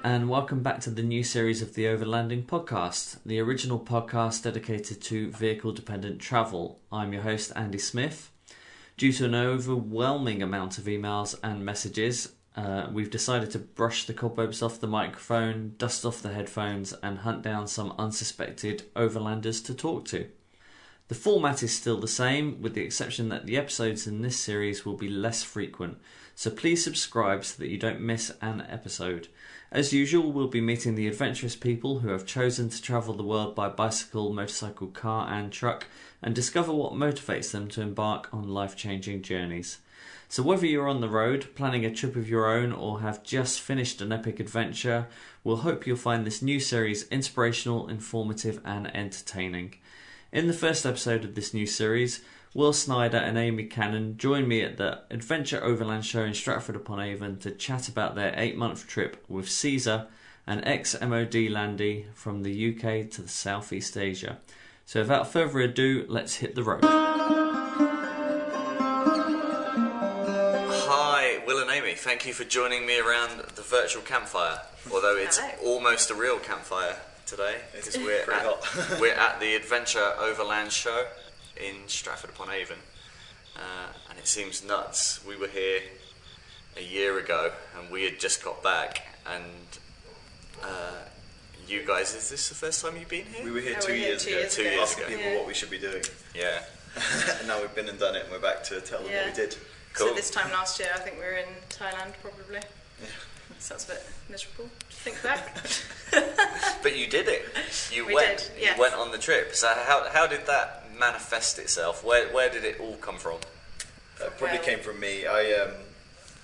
and welcome back to the new series of the Overlanding podcast, the original podcast dedicated to vehicle-dependent travel. I'm your host, Andy Smith. Due to an overwhelming amount of emails and messages, we've decided to brush the cobwebs off the microphone, dust off the headphones, and hunt down some unsuspected overlanders to talk to. The format is still the same, with the exception that the episodes in this series will be less frequent, so please subscribe so that you don't miss an episode. As usual, we'll be meeting the adventurous people who have chosen to travel the world by bicycle, motorcycle, car and truck, and discover what motivates them to embark on life-changing journeys. So whether you're on the road, planning a trip of your own, or have just finished an epic adventure, we'll hope you'll find this new series inspirational, informative and entertaining. In the first episode of this new series, Will Snyder and Amy Cannon join me at the Adventure Overland Show in Stratford Upon Avon to chat about their 8-month trip with Caesar and Ex MOD Landy from the UK to the Southeast Asia. So without further ado, let's hit the road. Hi, Will and Amy. Thank you for joining me around the virtual campfire, although it's almost a real campfire today because we're at the Adventure Overland Show in Stratford Upon Avon, and it seems nuts. We were here a year ago and we had just got back, and you guys, is this the first time you've been here? We were here 2 years ago. 2 years asking ago. people what we should be doing. Yeah. And now we've been and done it and we're back to tell them what we did. Cool. So this time last year I think we were in Thailand probably. Yeah. Sounds a bit miserable to think back. But you did it. You went on the trip. So how did that manifest itself? Where did it all come from? It probably came from me. I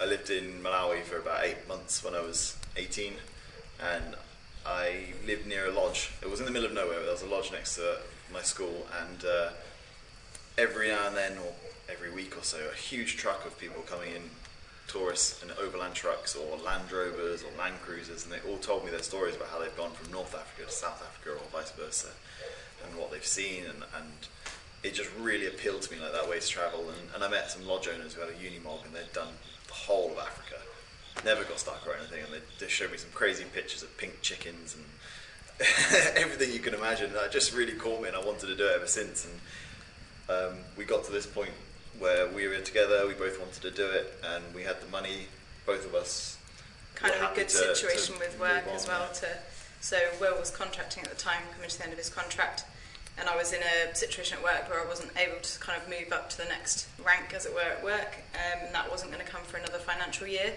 lived in Malawi for about 8 months when I was 18, and I lived near a lodge. It was in the middle of nowhere. There was a lodge next to my school, and every now and then, or every week or so, a huge truck of people coming in, tourists in overland trucks or Land Rovers or Land Cruisers, and they all told me their stories about how they've gone from North Africa to South Africa or vice versa, and what they've seen, and it just really appealed to me, like that way to travel. And I met some lodge owners who had a unimog and they'd done the whole of Africa, never got stuck or anything, and they showed me some crazy pictures of pink chickens and everything you can imagine. And that just really caught me, and I wanted to do it ever since. And we got to this point where we were together, we both wanted to do it, and we had the money, both of us. Kind of a good situation with work as well. So Will was contracting at the time, coming to the end of his contract, and I was in a situation at work where I wasn't able to kind of move up to the next rank, as it were, at work, and that wasn't going to come for another financial year.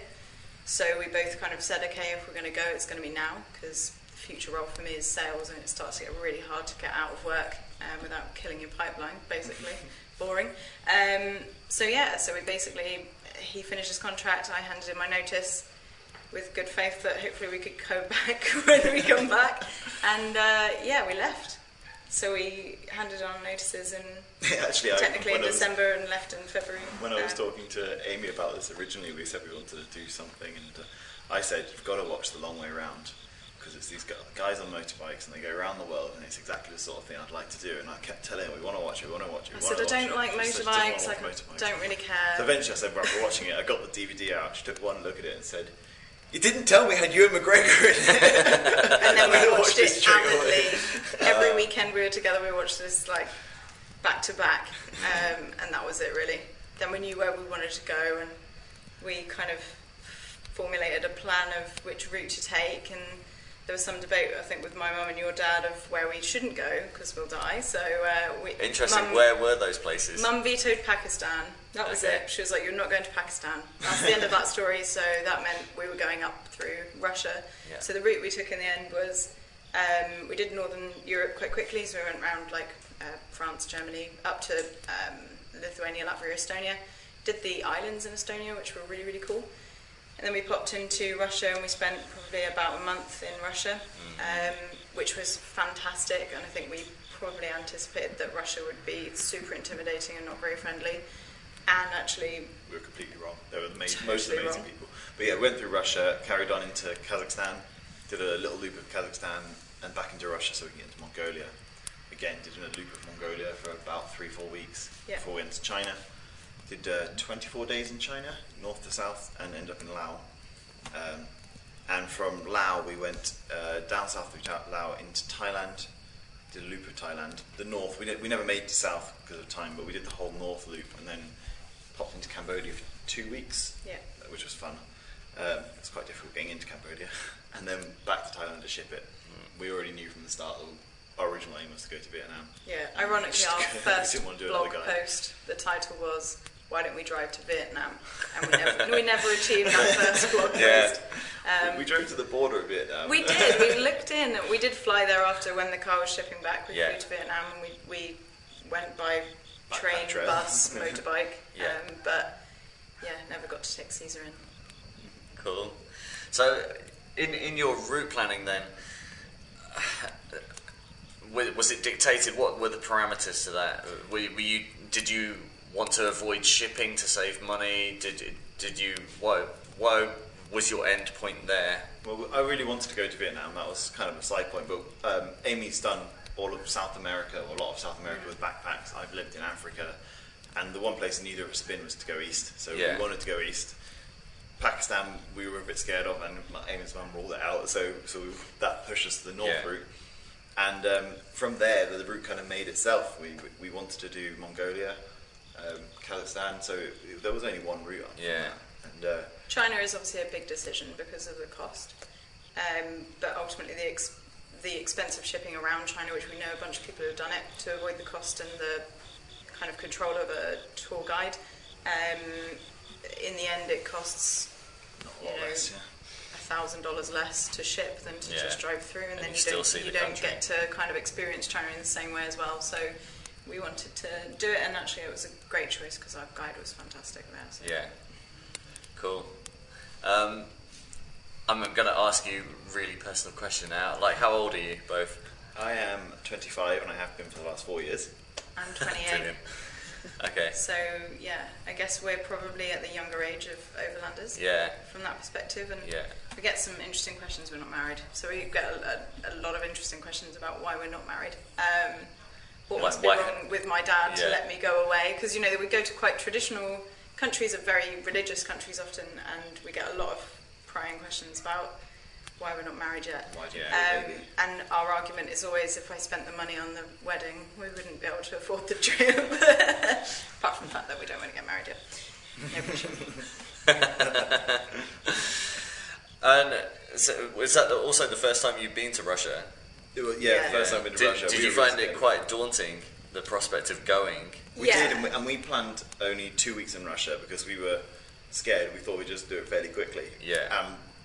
So we both kind of said, okay, if we're going to go, it's going to be now, because the future role for me is sales, and it starts to get really hard to get out of work without killing your pipeline, basically. Boring. So we basically, he finished his contract, I handed in my notice with good faith that hopefully we could go back when we come back, and we left. So we handed on notices technically in December and left in February. When I was talking to Amy about this originally, we said we wanted to do something, and I said, you've got to watch The Long Way Round, because it's these guys on motorbikes and they go around the world, and it's exactly the sort of thing I'd like to do. And I kept telling him, we want to watch it, I said, I don't like motorbikes, I don't really care. So eventually I said, right, we're watching it. I got the DVD out, she took one look at it and said, you didn't tell me it had Ewan McGregor in it. And then we watched it avidly. Every weekend we were together, we watched this like back to back, and that was it really. Then we knew where we wanted to go, and we kind of formulated a plan of which route to take, and there was some debate, I think, with my mum and your dad of where we shouldn't go because we'll die. So interesting. Where were those places? Mum vetoed Pakistan. That was it. She was like, "You're not going to Pakistan." That's the end of that story. So that meant we were going up through Russia. Yeah. So the route we took in the end was we did Northern Europe quite quickly. So we went around like France, Germany, up to Lithuania, Latvia, Estonia. Did the islands in Estonia, which were really, really cool. And then we popped into Russia, and we spent probably about a month in Russia, which was fantastic. And I think we probably anticipated that Russia would be super intimidating and not very friendly. And actually, we were completely wrong. They were the most amazing people. But yeah, we went through Russia, carried on into Kazakhstan, did a little loop of Kazakhstan, and back into Russia so we can get into Mongolia. Again, did a loop of Mongolia for about 3-4 weeks before we went to China. Did 24 days in China, north to south, and ended up in Laos. And from Laos, we went down south of Laos into Thailand, did a loop of Thailand. The north, we never made it to south because of time, but we did the whole north loop and then popped into Cambodia for 2 weeks, which was fun. It's quite difficult getting into Cambodia. And then back to Thailand to ship it. We already knew from the start that our original aim was to go to Vietnam. Yeah, ironically, our first blog post, the title was, "Why don't we drive to Vietnam?" And we never achieved that first blog post. We drove to the border of Vietnam. We did. We looked in. We did fly there after when the car was shipping back. We flew to Vietnam and we went by train, bus, motorbike. But never got to take Caesar in. Cool. So, in your route planning then, was it dictated? What were the parameters to that? Did you want to avoid shipping to save money? Did you? What was your end point there? Well, I really wanted to go to Vietnam. That was kind of a side point. But Amy's done all of South America, or a lot of South America, with backpacks. I've lived in Africa, and the one place neither of us been was to go east. So we wanted to go east. Pakistan, we were a bit scared of, and Amy's mum ruled it out. So that pushed us to the north route. And from there, the route kind of made itself. We wanted to do Mongolia, Kazakhstan, so there was only one route. And China is obviously a big decision because of the cost, but ultimately the expense of shipping around China, which we know a bunch of people have done it to avoid the cost and the kind of control of a tour guide. In the end, it costs $1,000 less to ship than to just drive through, and then you don't get to kind of experience China in the same way as well. So we wanted to do it, and actually it was a great choice because our guide was fantastic there. So. Yeah, cool. I'm going to ask you a really personal question now. Like, how old are you both? I am 25, and I have been for the last 4 years. I'm 28. Okay. So I guess we're probably at the younger age of overlanders. Yeah. From that perspective, and we get some interesting questions. We're not married, so we get a lot of interesting questions about why we're not married. What must be wrong with my dad to let me go away? Because we go to quite traditional countries, are very religious countries often, and we get a lot of prying questions about why we're not married yet. And our argument is always, if I spent the money on the wedding, we wouldn't be able to afford the trip. Apart from the fact that we don't want to get married yet. No pressure. And so, was that also the first time you've been to Russia? First time I've been to Russia. Did you find it quite daunting, the prospect of going? We did, and we planned only 2 weeks in Russia because we were scared. We thought we'd just do it fairly quickly.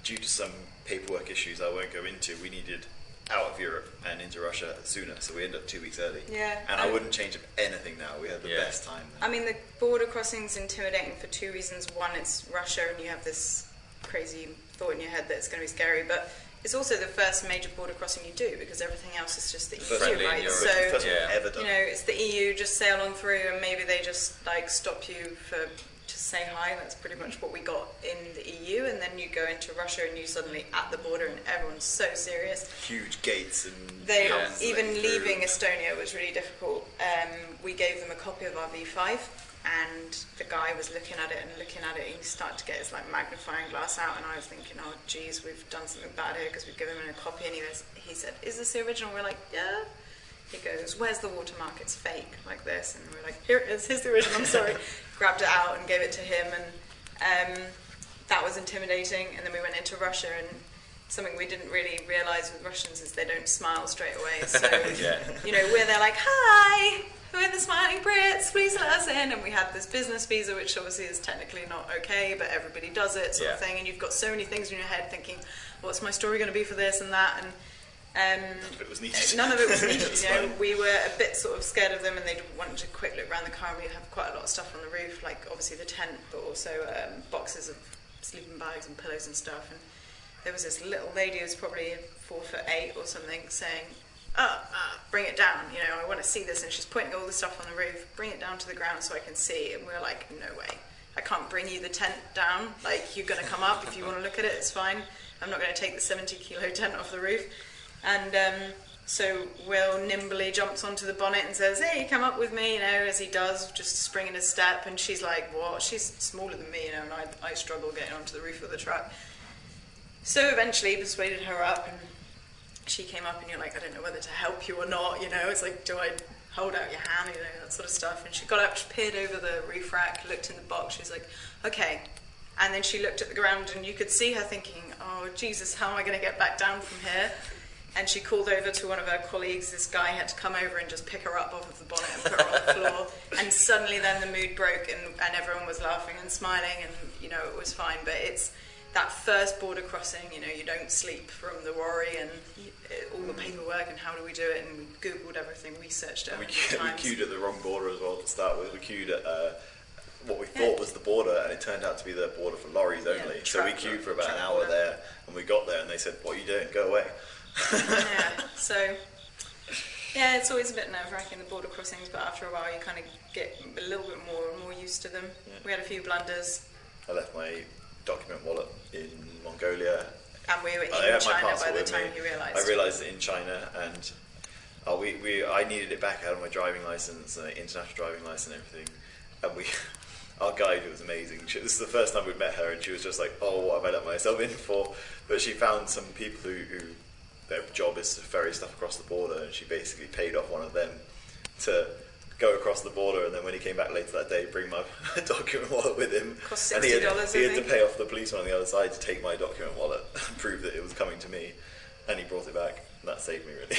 Due to some paperwork issues I won't go into, we needed out of Europe and into Russia sooner, so we ended up 2 weeks early. And I wouldn't change anything now. We had the best time there. I mean, the border crossing's intimidating for two reasons. One, it's Russia, and you have this crazy thought in your head that it's going to be scary, but it's also the first major border crossing you do, because everything else is just the EU, right? So, first one ever done. It's the EU, just sail on through, and maybe they just stop you to say hi. That's pretty much what we got in the EU, and then you go into Russia and you suddenly at the border and everyone's so serious. Huge gates and even leaving Estonia was really difficult. We gave them a copy of our V5, and the guy was looking at it, and he started to get his magnifying glass out, and I was thinking, oh geez, we've done something bad here because we've given him a copy, and he said, is this the original? We're like, yeah. He goes, where's the watermark? It's fake, like this. And we're like, here it is, here's the original, I'm sorry. Grabbed it out and gave it to him, and that was intimidating. And then we went into Russia, and something we didn't really realise with Russians is they don't smile straight away. So, we're there like, hi, we're the smiling Brits, please let us in. And we had this business visa, which obviously is technically not okay, but everybody does it, sort of thing. And you've got so many things in your head thinking, what's my story going to be for this and that? And none of it was needed. None of it was needed. We were a bit sort of scared of them, and they wanted to quick look around the car. We have quite a lot of stuff on the roof, like obviously the tent, but also boxes of sleeping bags and pillows and stuff. And there was this little lady who was probably 4'8" or something, saying, bring it down, I want to see this. And she's pointing all the stuff on the roof, bring it down to the ground so I can see. And we were like, no way, I can't bring you the tent down. You're going to come up if you want to look at it, it's fine. I'm not going to take the 70-kilo tent off the roof. And so Will nimbly jumps onto the bonnet and says, hey, come up with me, as he does, just springing his step. And she's like, what? She's smaller than me, and I struggle getting onto the roof of the truck. So eventually persuaded her up, and she came up, and you're like, I don't know whether to help you or not, you know, it's like, do I hold out your hand, you know, that sort of stuff. And she got up, she peered over the roof rack, looked in the box, she was like, okay. And then she looked at the ground, and you could see her thinking, oh Jesus, how am I going to get back down from here? And she called over to one of her colleagues. This guy had to come over and just pick her up off of the bonnet and put her on the floor. And suddenly then the mood broke, and everyone was laughing and smiling, and, you know, it was fine. But it's that first border crossing, you know, you don't sleep from the worry and all the paperwork and how do we do it, and we Googled everything, researched it. We queued at the wrong border as well to start with. We queued at what we thought was the border, and it turned out to be the border for lorries only. Yeah, so we queued for about an hour there, and we got there, and they said, what are you doing? Go away. Yeah, so yeah, it's always a bit nerve-wracking, the border crossings, but after a while you kind of get a little bit more used to them. Yeah. We had a few blunders. I left my document wallet in Mongolia, and we were in China by the time you realised. I realised it in China, and I needed it back out of my driving licence, international driving licence and everything, and our guide was amazing. This is the first time we'd met her, and she was just like, oh, what have I let myself in for? But she found some people who their job is to ferry stuff across the border, and she basically paid off one of them to go across the border, and then when he came back later that day, bring my document wallet with him. Cost $60, and he had to pay off the policeman on the other side to take my document wallet and prove that it was coming to me, and he brought it back. And that saved me, really.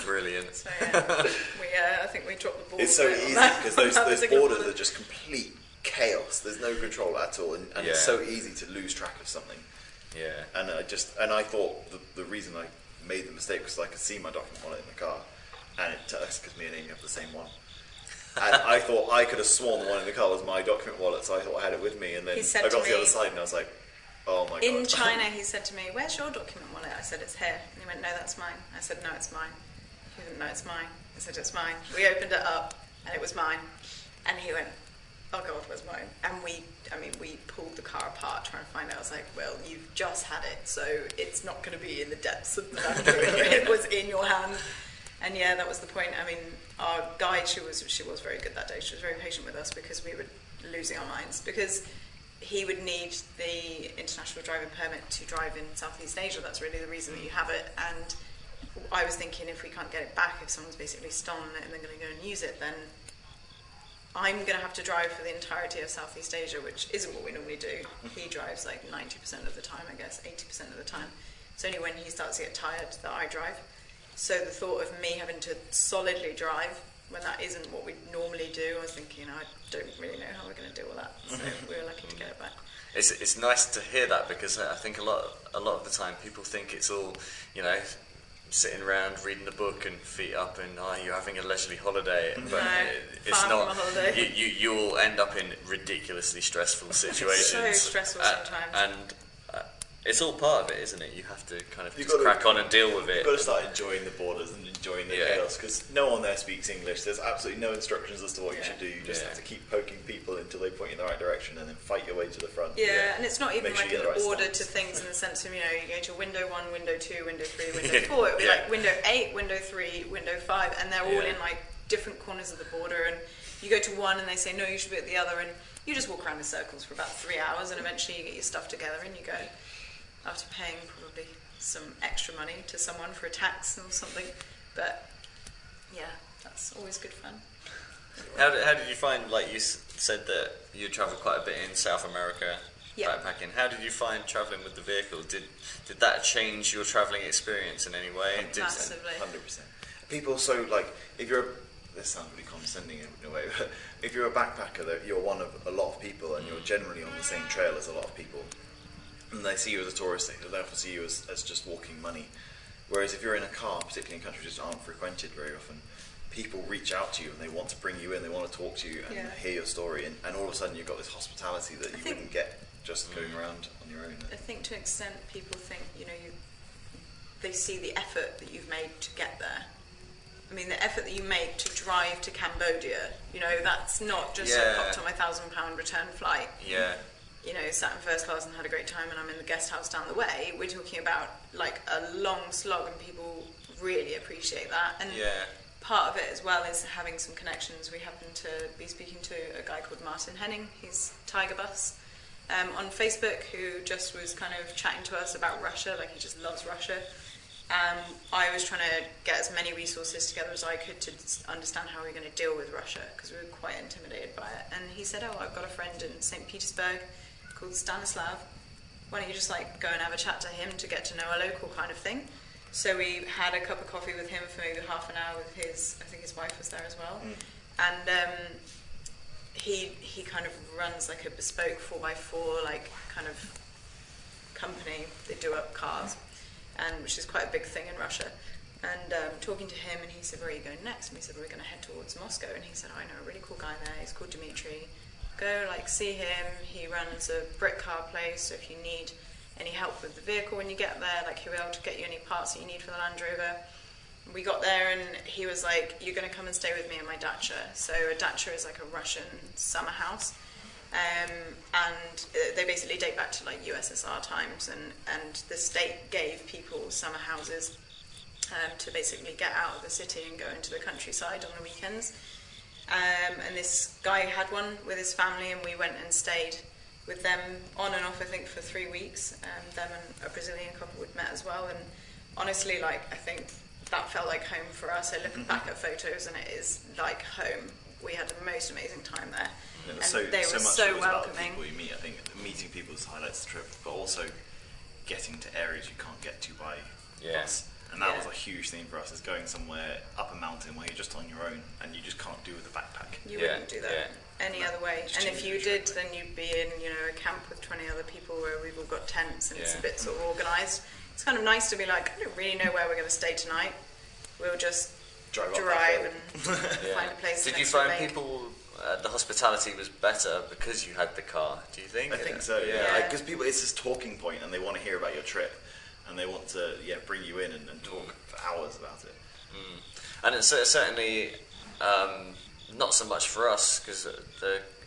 Brilliant. So yeah, I think we dropped the ball. It's so easy because those borders are just complete chaos. There's no control at all, and it's so easy to lose track of something. Yeah. And I thought the reason I made the mistake was I could see my document wallet in the car, and because me and Amy have the same one. And I thought I could have sworn the one in the car was my document wallet, so I thought I had it with me, and then I got to the other side and I was like, oh my god. In China, he said to me, where's your document wallet? I said, it's here. And he went, no, that's mine. I said, no, it's mine. He went, no, it's mine. I said, it's mine. We opened it up, and it was mine. And he went, oh god, where's mine? And we pulled the car apart trying to find it. I was like, well, you've just had it, so it's not going to be in the depths of the factory. It was in your hand. And yeah, that was the point. I mean, our guide, she was very good that day. She was very patient with us because we were losing our minds, because he would need the international driving permit to drive in Southeast Asia. That's really the reason that you have it. And I was thinking, if we can't get it back, if someone's basically stolen it and they're going to go and use it, then I'm going to have to drive for the entirety of Southeast Asia, which isn't what we normally do. He drives like 90% of the time, I guess, 80% of the time. It's only when he starts to get tired that I drive. So the thought of me having to solidly drive when that isn't what we normally do, I was thinking, I don't really know how we're going to deal with that. So we were lucky to get it back. It's nice to hear that, because I think a lot of the time people think it's all, you know, sitting around reading a book and feet up and you're having a leisurely holiday, but it's not. You will end up in ridiculously stressful situations. So stressful sometimes. And it's all part of it, isn't it? You have to kind of just crack on and deal with it. You've got to start enjoying the borders and enjoying the chaos, because no one there speaks English. There's absolutely no instructions as to what you should do. You just have to keep poking people until they point you in the right direction, and then fight your way to the front. Yeah, and it's not even like an order to things in the sense of, you know, you go to window 1, window 2, window 3, window 4. It would be like window 8, window 3, window 5, and they're all in like different corners of the border. And you go to one and they say, no, you should be at the other, and you just walk around in circles for about 3 hours, and eventually you get your stuff together and you go, after paying probably some extra money to someone for a tax or something. But yeah, that's always good fun. How did you find, like you said that you travelled quite a bit in South America backpacking, how did you find travelling with the vehicle? Did that change your travelling experience in any way? Massively. 100%. People, so like, if you're this sounds really condescending in a way, but if you're a backpacker, you're one of a lot of people, and you're generally on the same trail as a lot of people. And they see you as a tourist, they often see you as just walking money. Whereas if you're in a car, particularly in countries that aren't frequented very often, people reach out to you and they want to bring you in, they want to talk to you and hear your story, and all of a sudden you've got this hospitality that you wouldn't get just going around on your own. I think to an extent people think, you know, they see the effort that you've made to get there. I mean, the effort that you make to drive to Cambodia, you know, that's not just I popped on my £1,000 return flight. Yeah. You know, sat in first class and had a great time, and I'm in the guest house down the way. We're talking about like a long slog, and people really appreciate that. And part of it as well is having some connections. We happen to be speaking to a guy called Martin Henning. He's Tiger Bus, on Facebook who just was kind of chatting to us about Russia, like he just loves Russia. I was trying to get as many resources together as I could to understand how we were going to deal with Russia, because we were quite intimidated by it. And he said, I've got a friend in St. Petersburg called Stanislav. Why don't you just like go and have a chat to him to get to know a local kind of thing? So we had a cup of coffee with him for maybe half an hour with I think his wife was there as well. And he kind of runs like a bespoke 4x4 like kind of company. They do up cars, and which is quite a big thing in Russia. And talking to him, and he said, where are you going next? And we said, we're going to head towards Moscow. And he said, I know a really cool guy there, he's called Dmitry. Go like see him. He runs a brick car place, so if you need any help with the vehicle when you get there, like he'll be able to get you any parts that you need for the Land Rover. We got there and he was like, you're going to come and stay with me in my dacha. So a dacha is like a Russian summer house, and they basically date back to like USSR times, and the state gave people summer houses to basically get out of the city and go into the countryside on the weekends. And this guy had one with his family, and we went and stayed with them on and off, I think, for 3 weeks. Them and a Brazilian couple we'd met as well. And honestly, like, I think that felt like home for us. I look back at photos, and it is like home. We had the most amazing time there. And they were so welcoming. About the people you meet. I think meeting people highlights the trip, but also getting to areas you can't get to by bus. And that was a huge thing for us, is going somewhere up a mountain where you're just on your own and you just can't do with a backpack. You wouldn't do that any other way. And if you did, then you'd be in, a camp with 20 other people where we've all got tents and it's a bit sort of organised. It's kind of nice to be like, I don't really know where we're going to stay tonight. We'll just drive and find a place. Did you find people, the hospitality was better because you had the car, do you think? I think so, yeah. Because people, it's this talking point and they want to hear about your trip. And they want to bring you in and talk for hours about it. And it's certainly not so much for us, because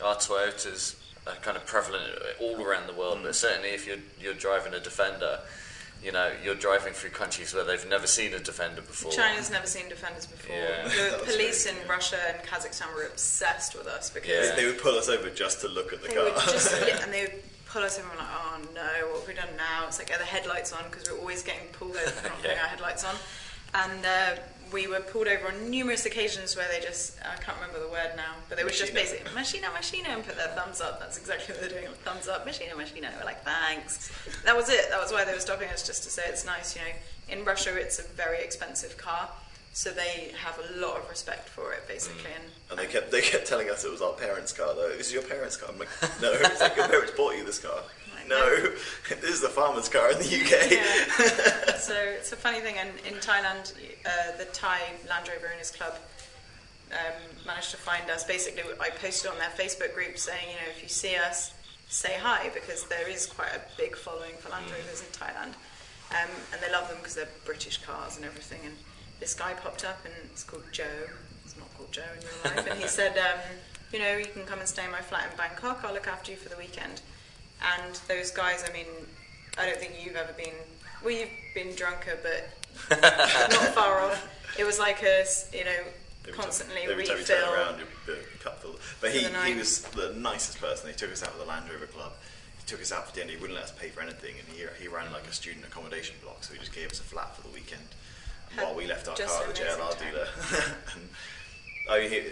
our Toyotas are kind of prevalent all around the world, but certainly if you're driving a Defender, you're driving through countries where they've never seen a Defender before. China's never seen Defenders before. The police in Russia and Kazakhstan were obsessed with us because they would pull us over just to look at the car. And they would pull us over and we're like, oh no, what have we done now? It's like, are the headlights on? Because we're always getting pulled over for not putting our headlights on. And we were pulled over on numerous occasions where they just, I can't remember the word now, but they would just basically, machina, and put their thumbs up. That's exactly what they're doing, thumbs up, machina. We're like, thanks. That was it. That was why they were stopping us, just to say it's nice. In Russia, it's a very expensive car. So they have a lot of respect for it, basically. And they kept telling us it was our parents' car, though. This is your parents' car. I'm like, no, it's like your parents bought you this car. No, this is the farmer's car in the UK. Yeah. So it's a funny thing. And in Thailand, the Thai Land Rover Owners Club managed to find us. Basically, I posted on their Facebook group saying, if you see us, say hi, because there is quite a big following for Land Rovers in Thailand. And they love them because they're British cars and everything. And this guy popped up, and it's called Joe. It's not called Joe in real life. And he said, you can come and stay in my flat in Bangkok. I'll look after you for the weekend. And those guys, I mean, I don't think you've ever been... Well, you've been drunker, but not far off. It was like constantly refill. Every time you turn around, you're cup full. But he was the nicest person. He took us out with the Land Rover Club. He took us out for dinner. He wouldn't let us pay for anything. And he ran like a student accommodation block, so he just gave us a flat for the weekend. While we left our car at the JLR dealer. And, I mean,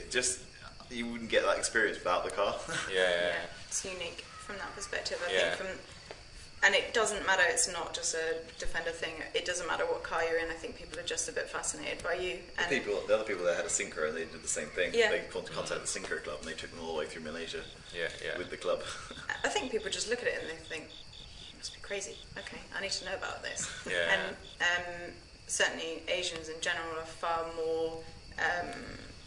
you wouldn't get that experience without the car. Yeah. It's unique from that perspective, I think. And it doesn't matter, it's not just a Defender thing, it doesn't matter what car you're in, I think people are just a bit fascinated by you. And the other people there had a Sinker and they did the same thing. They contacted the Sinker Club and they took them all the way through Malaysia with the club. I think people just look at it and they think, it must be crazy, okay, I need to know about this. And certainly Asians in general are far more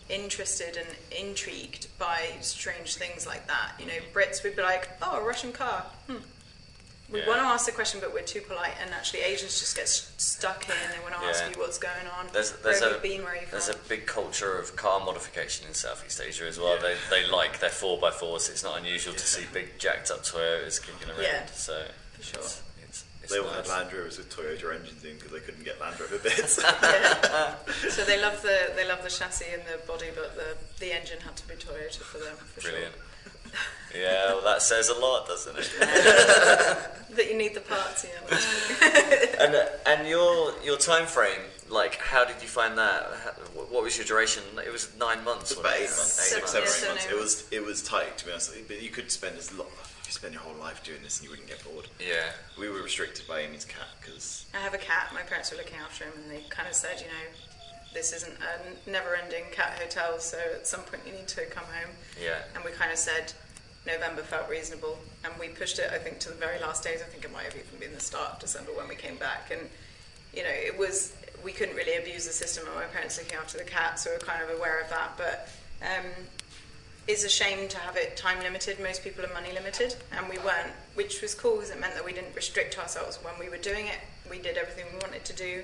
interested and intrigued by strange things like that. Brits would be like, oh, a Russian car. We want to ask the question, but we're too polite. And actually, Asians just get stuck in. They want to ask you what's going on. There's a big culture of car modification in Southeast Asia as well. They like their 4x4s. It's not unusual to see big jacked up Toyotas kicking around. So for sure. They all had Land Rovers with Toyota engines in because they couldn't get Land Rover bits. So they love the chassis and the body, but the engine had to be Toyota for them. For Brilliant. Sure. Yeah, well, that says a lot, doesn't it? That you need the parts, yeah. And your time frame, like, how did you find that? What was your duration? It was 9 months. It was about 8 months, 7 or 8 months. It was tight, to be honest. But you could spend you spend your whole life doing this and you wouldn't get bored. Yeah. We were restricted by Amy's cat because I have a cat. My parents were looking after him, and they kind of said, this isn't a never-ending cat hotel, so at some point you need to come home. Yeah. And we kind of said November felt reasonable, and we pushed it, I think, to the very last days. I think it might have even been the start of December when we came back, and we couldn't really abuse the system of my parents looking after the cat, so we were kind of aware of that. But it's a shame to have it time limited. Most people are money limited, and we weren't, which was cool because it meant that we didn't restrict ourselves when we were doing it. We did everything we wanted to do.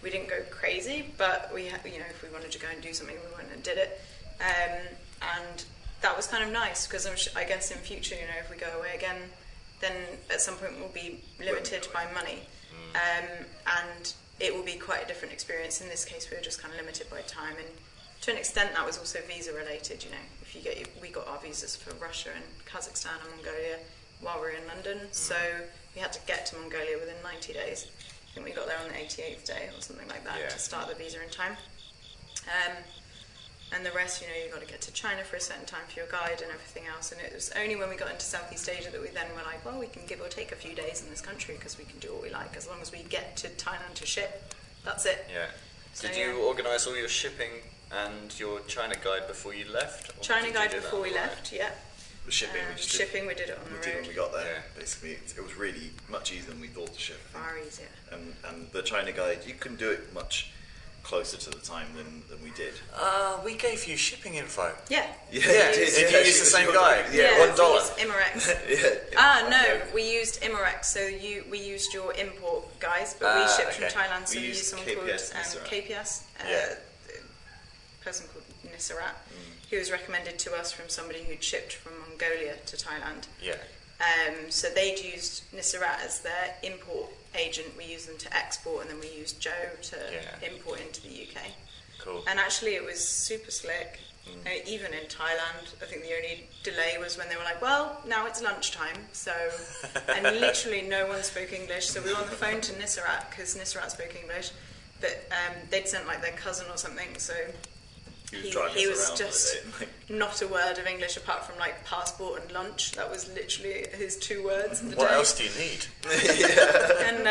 We didn't go crazy, but we, if we wanted to go and do something, we went and did it. And that was kind of nice because I guess in future, if we go away again, then at some point we'll be limited by money, and it will be quite a different experience. In this case, we were just kind of limited by time, and to an extent, that was also visa related. If we got our visas for Russia and Kazakhstan and Mongolia while we were in London, so we had to get to Mongolia within 90 days. I think we got there on the 88th day or something like that to start the visa in time. And the rest, you've got to get to China for a certain time for your guide and everything else. And it was only when we got into Southeast Asia that we then were like, well, we can give or take a few days in this country because we can do what we like as long as we get to Thailand to ship. That's it. Yeah. So, Did you organise all your shipping and your China guide before you left? China guide before we left, yeah. The shipping, we did it on the road. We did when we got there. Yeah. Basically, it was really much easier than we thought to ship. Far easier. And the China guide, you couldn't do it much closer to the time than we did. We gave you shipping info. Yeah. Yeah. Did you use the same guide? Yeah. $1. We used Imarex. No. We used Imarex. So we used your import guys, but we shipped from Thailand. So we used someone called KPS. A person called Nissarat, who was recommended to us from somebody who'd shipped from Mongolia to Thailand. Yeah. So they'd used Nissarat as their import agent. We used them to export, and then we used Joe to import into the UK. Cool. And actually it was super slick. Even in Thailand, I think the only delay was when they were like, well, now it's lunchtime, so... And literally no one spoke English, so we were on the phone to Nissarat, because Nissarat spoke English, but they'd sent like their cousin or something, so... He was just not a word of English apart from like passport and lunch. That was literally his 2 words of the day. What else do you need? And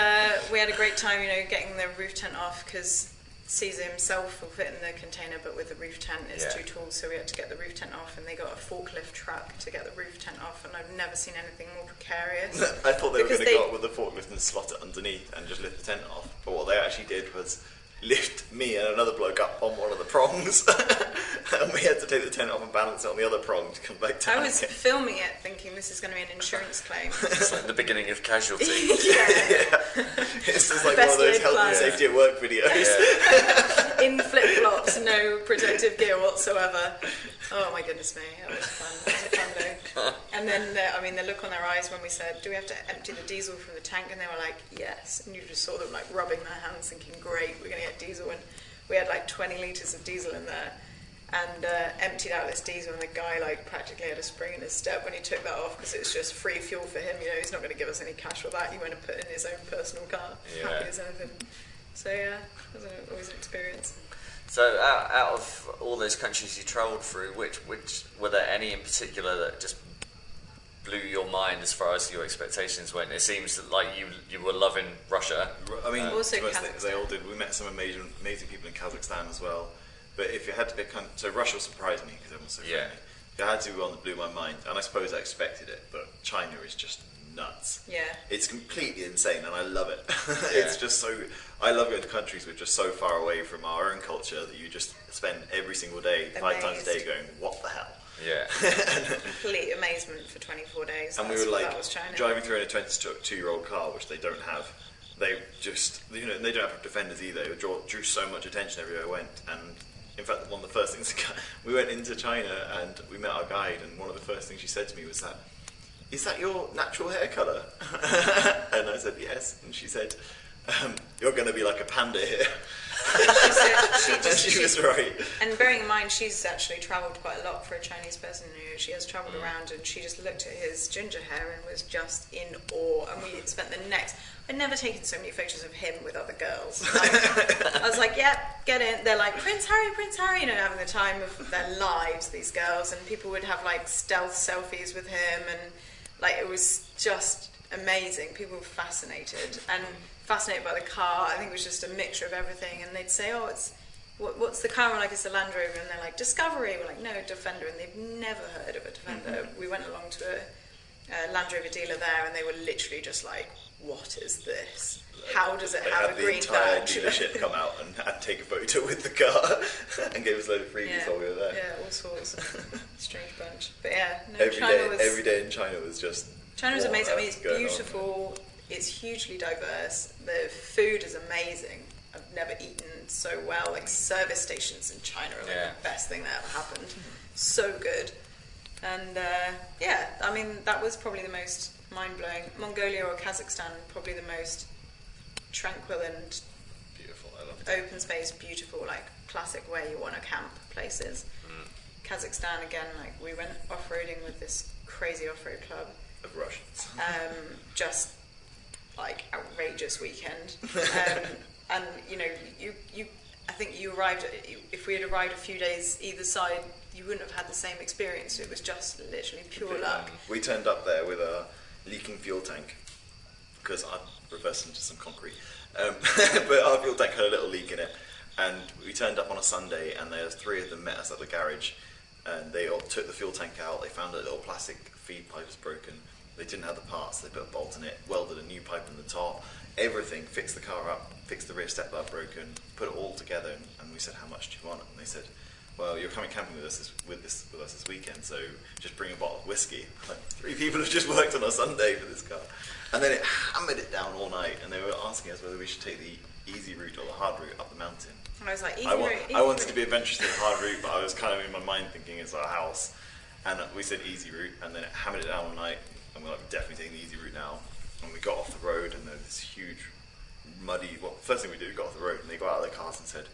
we had a great time, getting the roof tent off because Caesar himself will fit in the container, but with the roof tent it's too tall, so we had to get the roof tent off, and they got a forklift truck to get the roof tent off, and I've never seen anything more precarious. I thought they were going to go up with the forklift and slot it underneath and just lift the tent off, but what they actually did was lift me and another bloke up on one of the prongs and we had to take the tent off and balance it on the other prong to come back down. I was filming it thinking this is going to be an insurance claim. It's like the beginning of Casualty. It's just like one of those health and safety at work videos. In flip-flops, no protective gear whatsoever. Oh my goodness me, that was fun. It was a fun day. And then the look on their eyes when we said, do we have to empty the diesel from the tank? And they were like, yes. And you just saw them like rubbing their hands thinking, great, we're going to get diesel. And we had like 20 litres of diesel in there, and emptied out this diesel, and the guy like practically had a spring in his step when he took that off because it's just free fuel for him. He's not going to give us any cash for that. He went and put in his own personal car. Happy as anything. So it was always an experience. So out of all those countries you travelled through, which were there any in particular that just blew your mind as far as your expectations went? It seems that like you were loving Russia. I mean, also they all did. We met some amazing people in Kazakhstan as well. But if you had to pick, so Russia surprised me because everyone's so friendly. If I had to, one that blew my mind, and I suppose I expected it, but China is just nuts. Yeah. It's completely insane, and I love it. It's just so. I love going to countries which are so far away from our own culture that you just spend every single day, 5 times a day, going, "What the hell?" Yeah. Complete amazement for 24 days. And we were like driving through in a 22-year-old car, which they don't have. They just, they don't have defenders either. It drew so much attention everywhere I went, and. In fact, one of the first things, we went into China and we met our guide, and one of the first things she said to me was is that your natural hair colour? And I said, yes. And she said, you're going to be like a panda here. She was right. And bearing in mind, she's actually travelled quite a lot for a Chinese person. She has travelled around, and she just looked at his ginger hair and was just in awe. And we spent the next... I'd never taken so many photos of him with other girls. I was like, yeah, get in. They're like, Prince Harry, you know, having the time of their lives, these girls. And people would have like stealth selfies with him, and like it was just amazing. People were fascinated by the car. I think it was just a mixture of everything. And they'd say, oh, it's what's the car? We're like, it's a Land Rover. And they're like, Discovery. We're like, no, Defender. And they've never heard of a Defender. We went along to a Land Rover dealer there, and they were literally just like, what is this? How does it have a green badge? The entire dealership come out and take a photo with the car and gave us a load of freebies while we were there. Yeah, all sorts. Strange bunch. But yeah, no, every day in China was just... China was amazing. I mean, it's beautiful. It's hugely diverse. The food is amazing. I've never eaten so well. Like, service stations in China are like the best thing that ever happened. So good. And yeah, I mean, that was probably the most mind-blowing. Mongolia or Kazakhstan, probably the most tranquil and beautiful. I love it. Open space, beautiful, like classic where you want to camp places. Kazakhstan, again, like we went off-roading with this crazy off-road club of Russians. Just like outrageous weekend. And you know, you I think you arrived. If we had arrived a few days either side, you wouldn't have had the same experience. It was just literally pure luck. We turned up there with a leaking fuel tank because I reversed into some concrete. But our fuel tank had a little leak in it, and we turned up on a Sunday, and there was 3 of them met us at the garage, and they all took the fuel tank out. They found a little plastic feed pipe was broken. They didn't have the parts. They put a bolt in it, welded a new pipe in the top, everything, fixed the car up, fixed the rear step bar broken, put it all together, and we said, how much do you want? And they said, well, you're coming camping with us this weekend, so just bring a bottle of whiskey. Like, 3 people have just worked on a Sunday for this car. And then it hammered it down all night, and they were asking us whether we should take the easy route or the hard route up the mountain. And I was like, I wanted to be adventurous in the hard route, but I was kind of in my mind thinking it's our house. And we said easy route, and then it hammered it down all night, and we're like, definitely taking the easy route now. And we got off the road, and there was this huge, muddy, first thing we did, we got off the road, and they got out of their cars and said,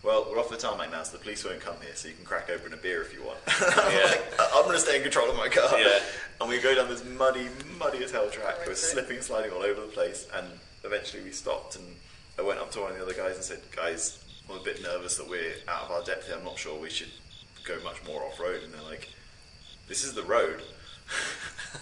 well, we're off the tarmac now, so the police won't come here, so you can crack open a beer if you want. I'm going to stay in control of my car. Yeah. And we go down this muddy as hell track. We're slipping and sliding all over the place, and eventually we stopped, and I went up to one of the other guys and said, guys, I'm a bit nervous that we're out of our depth here. I'm not sure we should go much more off-road. And they're like, this is the road.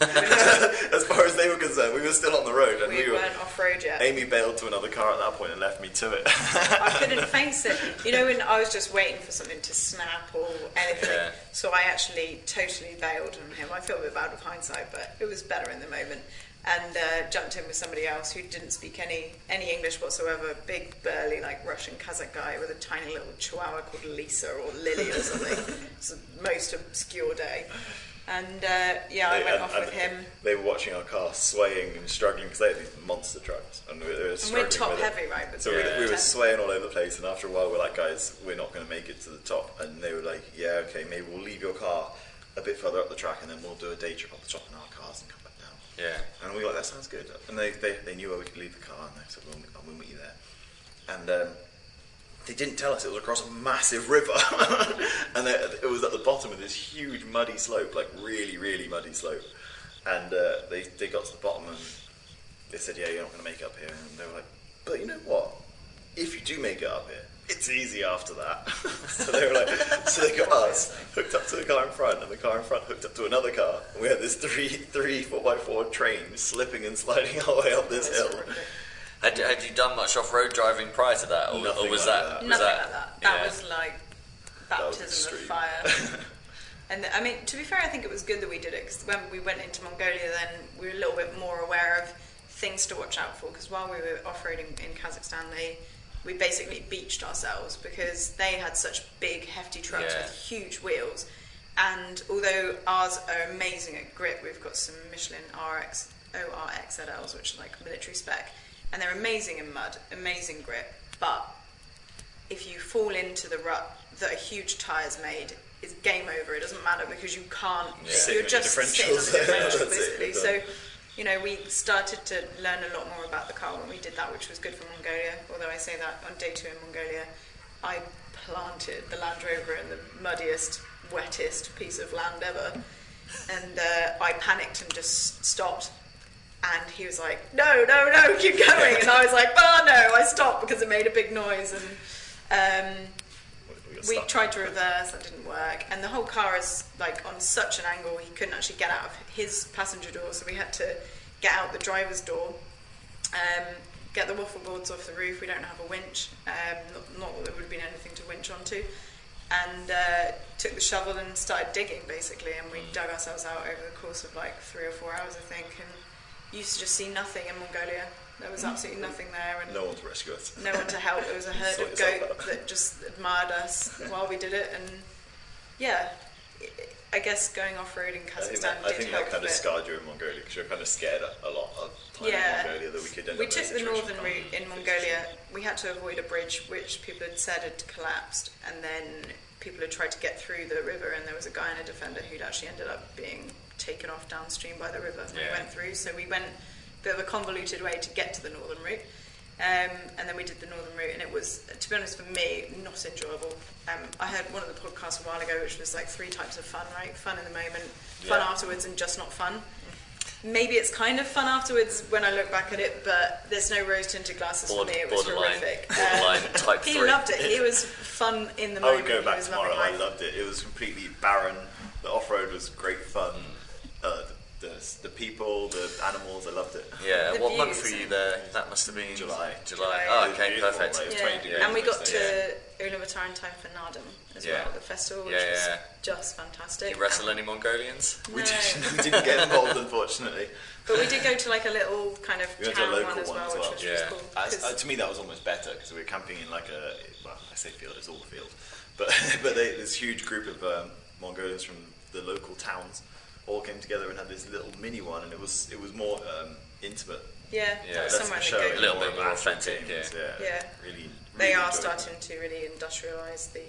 As far as they were concerned, we were still on the road, and we weren't off-road yet. Amy bailed to another car at that point and left me to it. I couldn't face it. You know, when I was just waiting for something to snap or anything, so I actually totally bailed on him. I feel a bit bad with hindsight, but it was better in the moment. And jumped in with somebody else who didn't speak any English whatsoever. Big, burly, like Russian Kazakh guy with a tiny little chihuahua called Lisa or Lily or something. It's the most obscure day. And I went off with him. They were watching our car swaying and struggling because they had these monster trucks, and we're top heavy, right? But so we were swaying all over the place. And after a while, we're like, guys, we're not going to make it to the top. And they were like, yeah, okay, maybe we'll leave your car a bit further up the track, and then we'll do a day trip up the top in our cars and come back down. Yeah. And we were like, that sounds good. And they knew where we could leave the car, and they said, well, we'll meet you there. And they didn't tell us it was across a massive river, and it was at the bottom of this huge muddy slope, like really, really muddy slope. And they got to the bottom, and they said, yeah, you're not going to make it up here. And they were like, but you know what? If you do make it up here, it's easy after that. So they were like, so they got us hooked up to the car in front, and the car in front hooked up to another car. And we had this three 4x4 train slipping and sliding our way up this hill. Had you done much off-road driving prior to that, or was that? Nothing like that. That was like baptism of fire. And I mean, to be fair, I think it was good that we did it, because when we went into Mongolia, then we were a little bit more aware of things to watch out for. Because while we were off-roading in Kazakhstan, we basically beached ourselves because they had such big, hefty trucks with huge wheels. And although ours are amazing at grip, we've got some Michelin ORX ZLs, which are like military spec. And they're amazing in mud, amazing grip, but if you fall into the rut that a huge tyre's made, it's game over. It doesn't matter because you can't. You're just sitting on the differential, basically. So you know, we started to learn a lot more about the car when we did that, which was good for Mongolia. Although I say that on day 2 in Mongolia, I planted the Land Rover in the muddiest, wettest piece of land ever. And I panicked and just stopped. And he was like, no, keep going. And I was like, oh no, I stopped because it made a big noise. And we tried to reverse, that didn't work. And the whole car is like on such an angle, he couldn't actually get out of his passenger door. So we had to get out the driver's door, get the waffle boards off the roof. We don't have a winch, not that there would have been anything to winch onto. And took the shovel and started digging basically. And we dug ourselves out over the course of like 3 or 4 hours, I think. And used to just see nothing in Mongolia. There was absolutely nothing there, and no one to rescue us. No one to help. There was a herd of goat that just admired us while we did it, and yeah, I guess going off road in Kazakhstan I did think help. that kind of scarred you in Mongolia because you're kind of scared a lot of time in Mongolia that we could end up. We took the northern route in Mongolia. We had to avoid a bridge which people had said had collapsed, and then people had tried to get through the river, and there was a guy in a Defender who'd actually ended up being taken off downstream by the river when we went through. So we went a bit of a convoluted way to get to the northern route, and then we did the northern route, and it was, to be honest, for me, not enjoyable. I heard one of the podcasts a while ago which was like 3 types of fun, right? Fun in the moment, fun afterwards, and just not fun. Maybe it's kind of fun afterwards when I look back at it, but there's no rose-tinted glasses for me. It was horrific. Borderline type 3. He loved it. He was fun in the moment. I would go back tomorrow. I loved it. It was completely barren. The off-road was great fun. The people, the animals, I loved it. Yeah, the what views. month were you there? That must have been July. Oh, okay, perfect. And we got to Ulaanbaatar in time for Naadam as well, the festival, which was just fantastic. Did you wrestle any Mongolians? No. We didn't get involved, unfortunately. But we did go to like a little kind of town one as well, which was cool. To me, that was almost better because we were camping in like a, well, I say field, it's all a field, but this huge group of Mongolians from the local towns all came together and had this little mini one, and it was more intimate. Yeah, somewhere a little bit more authentic. Really, they are starting to really industrialise the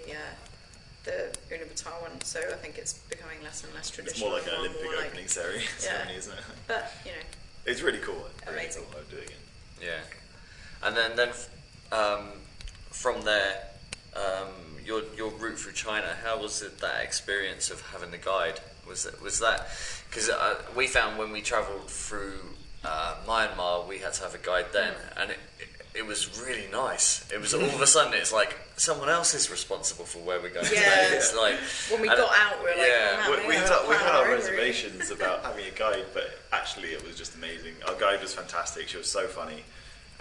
Ulaanbaatar one, so I think it's becoming less and less traditional. It's more like an Olympic opening ceremony, isn't it? But you know, it's really cool. Amazing. Really cool. I'd do it again. Yeah, and then from there, your route through China. How was it, that experience of having the guide? Was that because we found when we travelled through Myanmar, we had to have a guide then, and it was really nice. It was all of a sudden it's like someone else is responsible for where we're going. Yeah, it's like when we got out, we were like, we had our reservations about having a guide, but actually it was just amazing. Our guide was fantastic. She was so funny,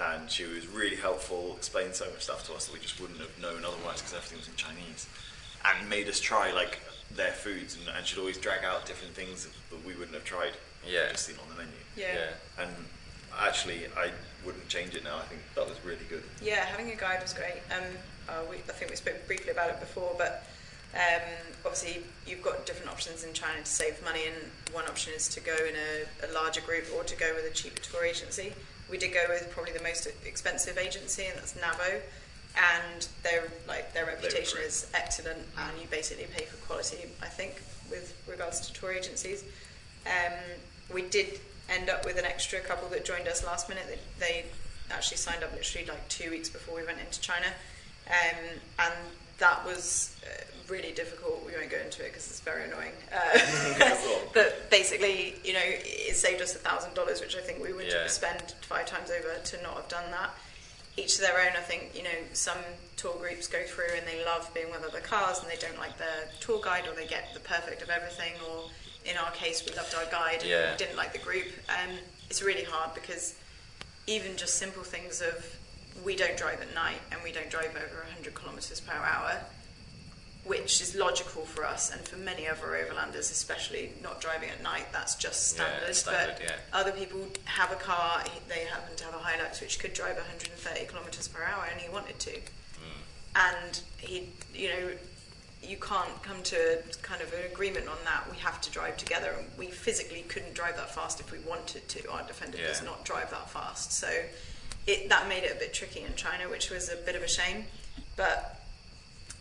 and she was really helpful. Explained so much stuff to us that we just wouldn't have known otherwise because everything was in Chinese, and made us try like their foods, and she'd always drag out different things that we wouldn't have tried. Just seen on the menu. And actually, I wouldn't change it now. I think that was really good. Yeah, having a guide was great. I think we spoke briefly about it before, but obviously you've got different options in China to save money, and one option is to go in a larger group or to go with a cheaper tour agency. We did go with probably the most expensive agency, and that's Navo, and their reputation is excellent, and you basically pay for quality, I think, with regards to tour agencies. We did end up with an extra couple that joined us last minute. They actually signed up literally like 2 weeks before we went into China, and that was really difficult. We won't go into it because it's very annoying. But basically, you know, it saved us $1,000, which I think we would spend 5 times over to not have done that. Each to their own. I think, you know, some tour groups go through and they love being with other cars and they don't like their tour guide, or they get the perfect of everything, or in our case we loved our guide and we didn't like the group. It's really hard because even just simple things of we don't drive at night and we don't drive over 100 kilometers per hour, which is logical for us and for many other overlanders, especially not driving at night. That's just standard. But other people have a car, they happen to have a Hilux which could drive 130 kilometers per hour, and he wanted to. And he, you know, you can't come to kind of an agreement on that. We have to drive together, and we physically couldn't drive that fast if we wanted to. Our Defender does not drive that fast, so that made it a bit tricky in China, which was a bit of a shame. But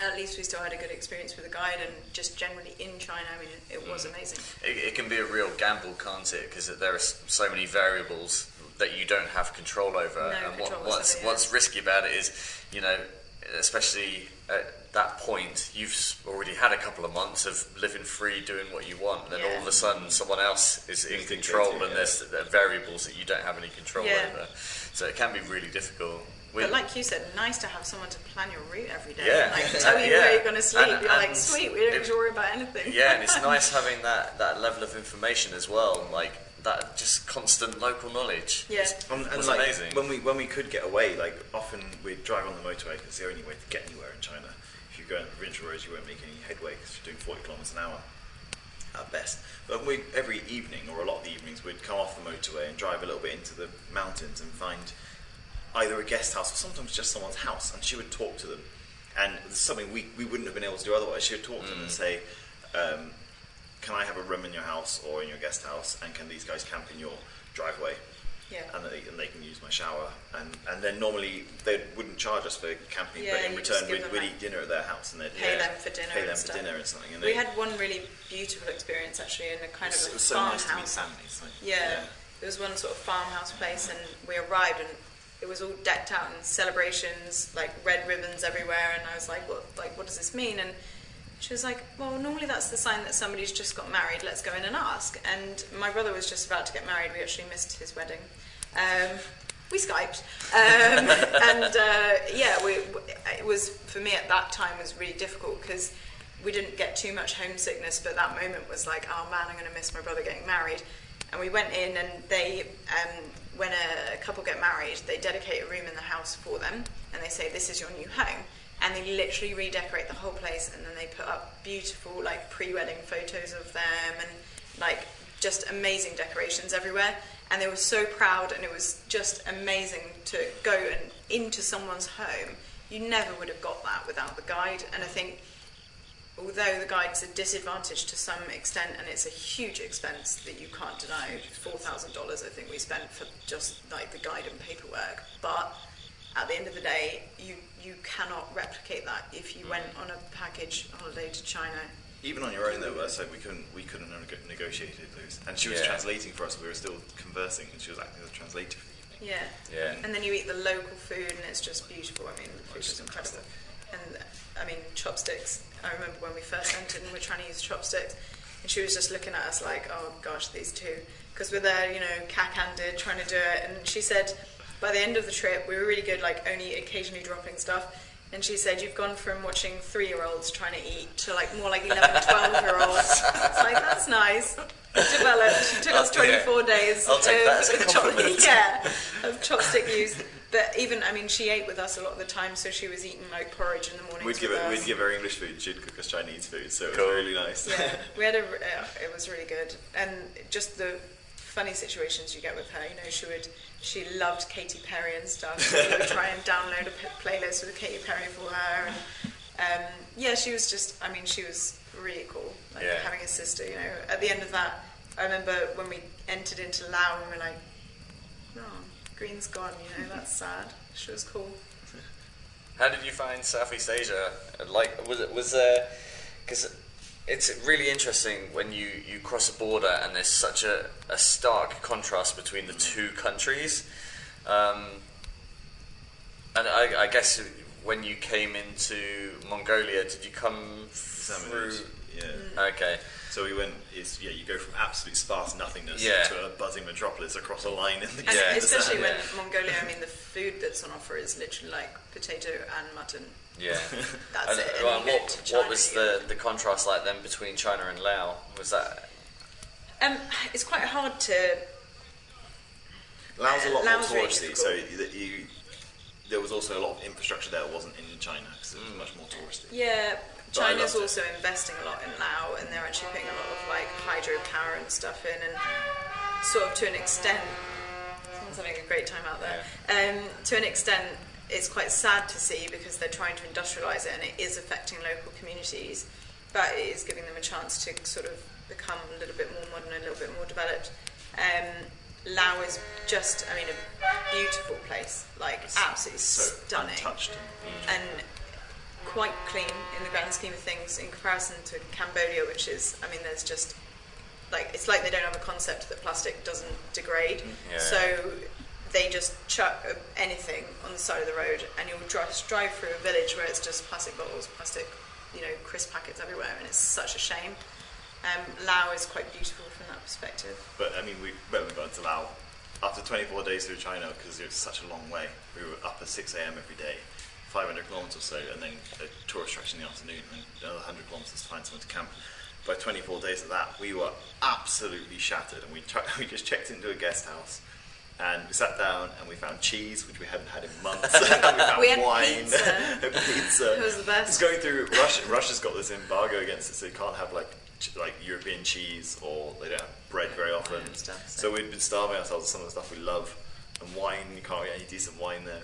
at least we still had a good experience with the guide, and just generally in China, I mean, it was amazing. It can be a real gamble, can't it? Because there are so many variables that you don't have control over. What's risky about it is, you know, especially at that point, you've already had a couple of months of living free, doing what you want, and then all of a sudden someone else is in control, and there are variables that you don't have any control over. So it can be really difficult. But like you said, nice to have someone to plan your route every day. Yeah. Like tell you where you're going to sleep. You're like, sweet, we don't have to worry about anything. Yeah, and it's nice having that level of information as well, like that just constant local knowledge. Yeah. And was like, amazing. When we could get away, like often we'd drive on the motorway because it's the only way to get anywhere in China. If you go on the provincial roads, you won't make any headway because you're doing 40 kilometres an hour at best. But every evening, or a lot of the evenings, we'd come off the motorway and drive a little bit into the mountains and find either a guest house or sometimes just someone's house, and she would talk to them. And it's something we wouldn't have been able to do otherwise. She would talk to them and say, can I have a room in your house or in your guest house, and can these guys camp in your driveway? Yeah. And they can use my shower. And then normally they wouldn't charge us for camping, but in you return just give we'd them eat dinner at their house, and they'd pay them for dinner pay them and for stuff. dinner and something. And We had one really beautiful experience actually in a kind of it a was so farmhouse. nice to meet families. Like, There was one sort of farmhouse place, and we arrived and it was all decked out in celebrations, like red ribbons everywhere, and I was like, what does this mean? And she was like, well, normally that's the sign that somebody's just got married, let's go in and ask. And my brother was just about to get married, we actually missed his wedding. We Skyped. It was, for me at that time, was really difficult because we didn't get too much homesickness, but that moment was like, oh man, I'm going to miss my brother getting married. And we went in, and they, when a couple get married, they dedicate a room in the house for them, and they say, this is your new home. And they literally redecorate the whole place, and then they put up beautiful, like, pre-wedding photos of them, and, like, just amazing decorations everywhere. And they were so proud, and it was just amazing to go and into someone's home. You never would have got that without the guide. And I think, although the guide's a disadvantage to some extent, and it's a huge expense that you can't deny, $4,000 I think we spent for just like the guide and paperwork, but at the end of the day, you cannot replicate that if you went on a package holiday to China. Even on your own though, so we couldn't have negotiated those. And she was translating for us, we were still conversing, and she was acting as a translator for the evening. Yeah. And then you eat the local food, and it's just beautiful. I mean, the food is incredible. And I mean, chopsticks. I remember when we first entered and we're trying to use chopsticks, and she was just looking at us like, oh gosh, these two, because we're there, you know, cack-handed trying to do it. And she said, by the end of the trip, we were really good, like only occasionally dropping stuff. And she said, you've gone from watching 3-year-olds trying to eat to like more like 11, 12-year-olds. It's like, that's nice. Developed. It took us 24 days I'll take that as a compliment. of chopstick use. But even, I mean, she ate with us a lot of the time, so she was eating like porridge in the morning. We'd give her English food, she'd cook us Chinese food, so it was really nice. Yeah, we had it was really good. And just the funny situations you get with her, you know, she loved Katy Perry and stuff, so we would try and download a playlist with Katy Perry for her. And she was just, I mean, she was really cool, like having a sister, you know. At the end of that, I remember when we entered into Laos, and we were like, oh, green's gone, you know, that's sad. She was cool. How did you find Southeast Asia? Like, was because it's really interesting when you cross a border and there's such a stark contrast between the two countries. And I guess when you came into Mongolia, did you come through? Yeah. Okay. So we went. You go from absolute sparse nothingness to a buzzing metropolis across a line in the especially when Mongolia. I mean, the food that's on offer is literally like potato and mutton. Yeah. That's it. Well, what was the contrast like then between China and Laos? Was that? It's quite hard to. Laos a lot more touristy, so there was also a lot of infrastructure there that wasn't in China because it was much more touristy. Yeah. China's also investing a lot in Laos, and they're actually putting a lot of like hydropower and stuff in, and sort of to an extent, someone's having a great time out there. To an extent, it's quite sad to see because they're trying to industrialise it, and it is affecting local communities, but it is giving them a chance to sort of become a little bit more modern, a little bit more developed. Laos is just, I mean, a beautiful place, like absolutely stunning. Untouched. And quite clean in the grand scheme of things in comparison to Cambodia, which is, I mean, there's just like, it's like they don't have a concept that plastic doesn't degrade. Yeah. So they just chuck anything on the side of the road, and you'll drive through a village where it's just plastic bottles, plastic, crisp packets everywhere, and it's such a shame. Laos is quite beautiful from that perspective. But I mean, when we got into Laos, after 24 days through China, because it was such a long way, we were up at 6 a.m. every day, 500 kilometers or so, and then a tourist attraction in the afternoon, and another 100 kilometers to find somewhere to camp. By 24 days of that, we were absolutely shattered, and we just checked into a guest house, and we sat down, and we found cheese, which we hadn't had in months. we found wine, pizza. It was the best. It's going through Russia's got this embargo against it, so you can't have like European cheese, or they don't have bread very often. So we'd been starving ourselves with some of the stuff we love, and wine. You can't get any decent wine there.